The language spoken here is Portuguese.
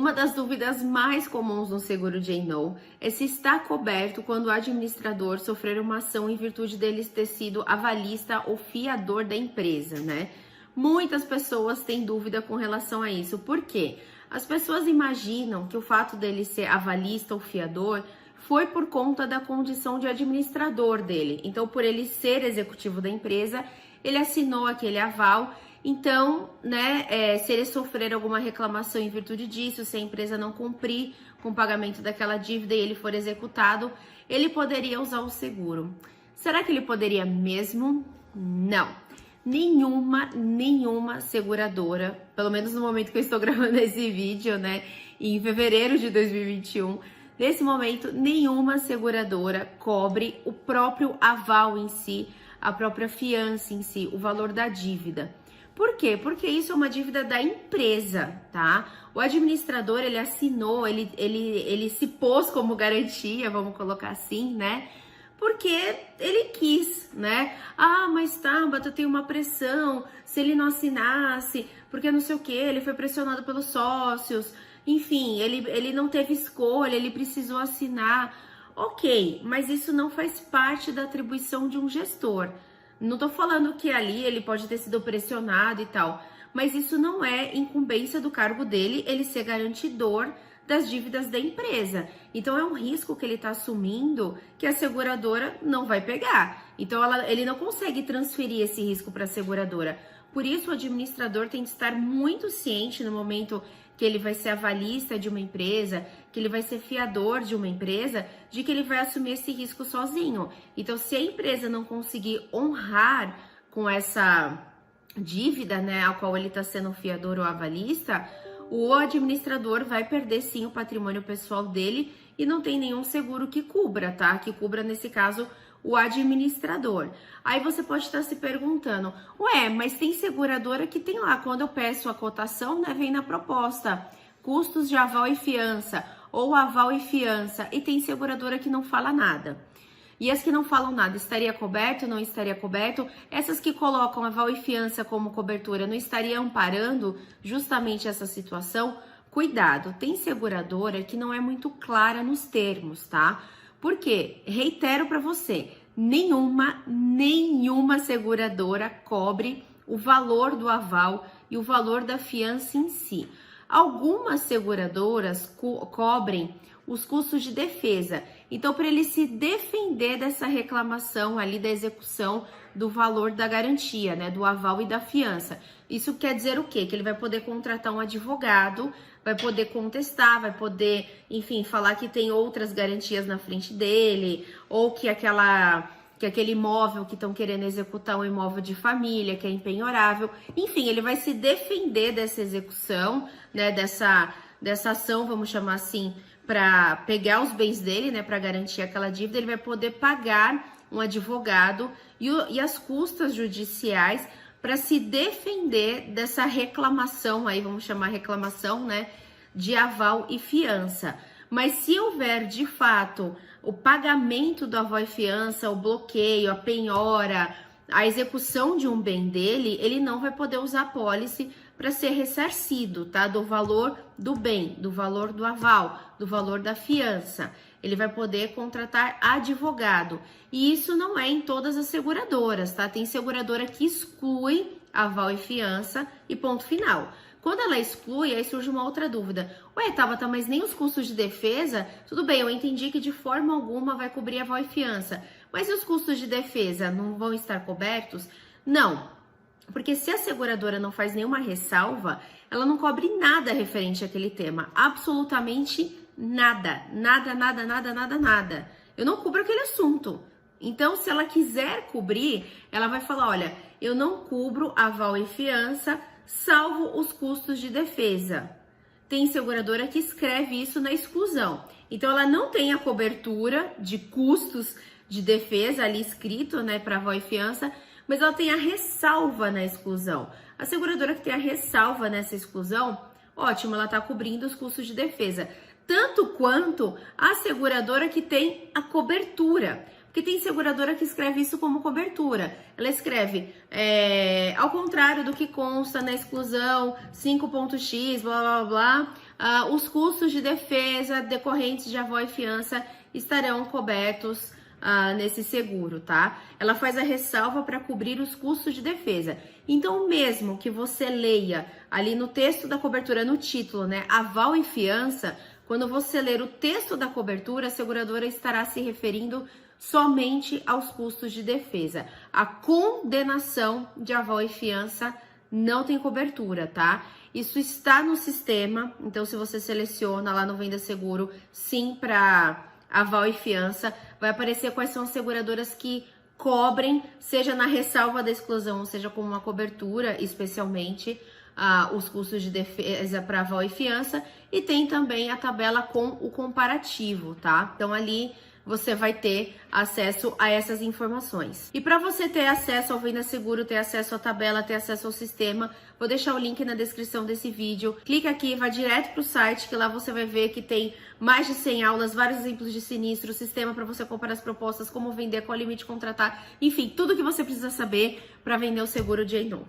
Uma das dúvidas mais comuns no seguro J&O é se está coberto quando o administrador sofrer uma ação em virtude dele ter sido avalista ou fiador da empresa, né? Muitas pessoas têm dúvida com relação a isso. Por quê? As pessoas imaginam que o fato dele ser avalista ou fiador foi por conta da condição de administrador dele. Então, por ele ser executivo da empresa, ele assinou aquele aval. Então, né, se ele sofrer alguma reclamação em virtude disso, se a empresa não cumprir com o pagamento daquela dívida e ele for executado, ele poderia usar o seguro. Será que ele poderia mesmo? Não. Nenhuma seguradora, pelo menos no momento que eu estou gravando esse vídeo, né, em fevereiro de 2021, nesse momento, nenhuma seguradora cobre o próprio aval em si, a própria fiança em si, o valor da dívida. Por quê? Porque isso é uma dívida da empresa, tá? O administrador, ele assinou, ele se pôs como garantia, vamos colocar assim, né? Porque ele quis, né? Ah, mas Tabata, tem uma pressão, se ele não assinasse, porque não sei o que, ele foi pressionado pelos sócios, enfim, ele não teve escolha, ele precisou assinar. Ok, mas isso não faz parte da atribuição de um gestor. Não tô falando que ali ele pode ter sido pressionado e tal, mas isso não é incumbência do cargo dele, ele ser garantidor das dívidas da empresa. Então é um risco que ele está assumindo que a seguradora não vai pegar. Então ele não consegue transferir esse risco para a seguradora. Por isso o administrador tem que estar muito ciente no momento que ele vai ser avalista de uma empresa, que ele vai ser fiador de uma empresa, de que ele vai assumir esse risco sozinho. Então, se a empresa não conseguir honrar com essa dívida, né, a qual ele está sendo fiador ou avalista, o administrador vai perder sim o patrimônio pessoal dele e não tem nenhum seguro que cubra, tá? Que cubra, nesse caso, o administrador. Aí você pode estar se perguntando, ué, mas tem seguradora que tem lá, quando eu peço a cotação, né, vem na proposta, custos de aval e fiança, ou aval e fiança, e tem seguradora que não fala nada. E as que não falam nada, estaria coberto, não estaria coberto? Essas que colocam aval e fiança como cobertura, não estaria amparando justamente essa situação? Cuidado, tem seguradora que não é muito clara nos termos, tá? Por quê? Reitero para você, nenhuma seguradora cobre o valor do aval e o valor da fiança em si. Algumas seguradoras cobrem os custos de defesa. Então, para ele se defender dessa reclamação ali da execução do valor da garantia, né, do aval e da fiança. Isso quer dizer o quê? Que ele vai poder contratar um advogado, vai poder contestar, vai poder, enfim, falar que tem outras garantias na frente dele, ou que aquele imóvel que estão querendo executar um imóvel de família, que é empenhorável. Enfim, ele vai se defender dessa execução, né, dessa ação, vamos chamar assim, para pegar os bens dele, né, para garantir aquela dívida. Ele vai poder pagar um advogado e as custas judiciais para se defender dessa reclamação, aí vamos chamar reclamação, né, de aval e fiança. Mas se houver, de fato, o pagamento do aval e fiança, o bloqueio, a penhora, a execução de um bem dele, ele não vai poder usar apólice para ser ressarcido, tá? Do valor do bem, do valor do aval, do valor da fiança. Ele vai poder contratar advogado. E isso não é em todas as seguradoras, tá? Tem seguradora que exclui aval e fiança e ponto final. Quando ela exclui, aí surge uma outra dúvida. Ué, Tabata, mas nem os custos de defesa? Tudo bem, eu entendi que de forma alguma vai cobrir aval e fiança. Mas e os custos de defesa não vão estar cobertos? Não, porque se a seguradora não faz nenhuma ressalva, ela não cobre nada referente àquele tema. Absolutamente nada. Nada. Eu não cubro aquele assunto. Então, se ela quiser cobrir, ela vai falar, olha, eu não cubro aval e fiança, salvo os custos de defesa. Tem seguradora que escreve isso na exclusão. Então, ela não tem a cobertura de custos de defesa ali escrito, né, para aval e fiança, mas ela tem a ressalva na exclusão. A seguradora que tem a ressalva nessa exclusão, ótimo, ela está cobrindo os custos de defesa. Tanto quanto a seguradora que tem a cobertura. Porque tem seguradora que escreve isso como cobertura. Ela escreve, ao contrário do que consta na exclusão 5.x, blá, blá, blá, os custos de defesa decorrentes de avó e fiança estarão cobertos nesse seguro, tá? Ela faz a ressalva para cobrir os custos de defesa. Então, mesmo que você leia ali no texto da cobertura, no título, né, aval e fiança, quando você ler o texto da cobertura, a seguradora estará se referindo somente aos custos de defesa. A condenação de aval e fiança não tem cobertura, tá? Isso está no sistema, então se você seleciona lá no Venda Seguro, sim, para aval e fiança, vai aparecer quais são as seguradoras que cobrem, seja na ressalva da exclusão, seja como uma cobertura, especialmente os custos de defesa para aval e fiança, e tem também a tabela com o comparativo, tá? Então ali você vai ter acesso a essas informações. E para você ter acesso ao Venda Seguro, ter acesso à tabela, ter acesso ao sistema, vou deixar o link na descrição desse vídeo. Clica aqui, vai direto para o site, que lá você vai ver que tem mais de 100 aulas, vários exemplos de sinistro, sistema para você comparar as propostas, como vender, qual limite contratar, enfim, tudo que você precisa saber para vender o seguro de Eno.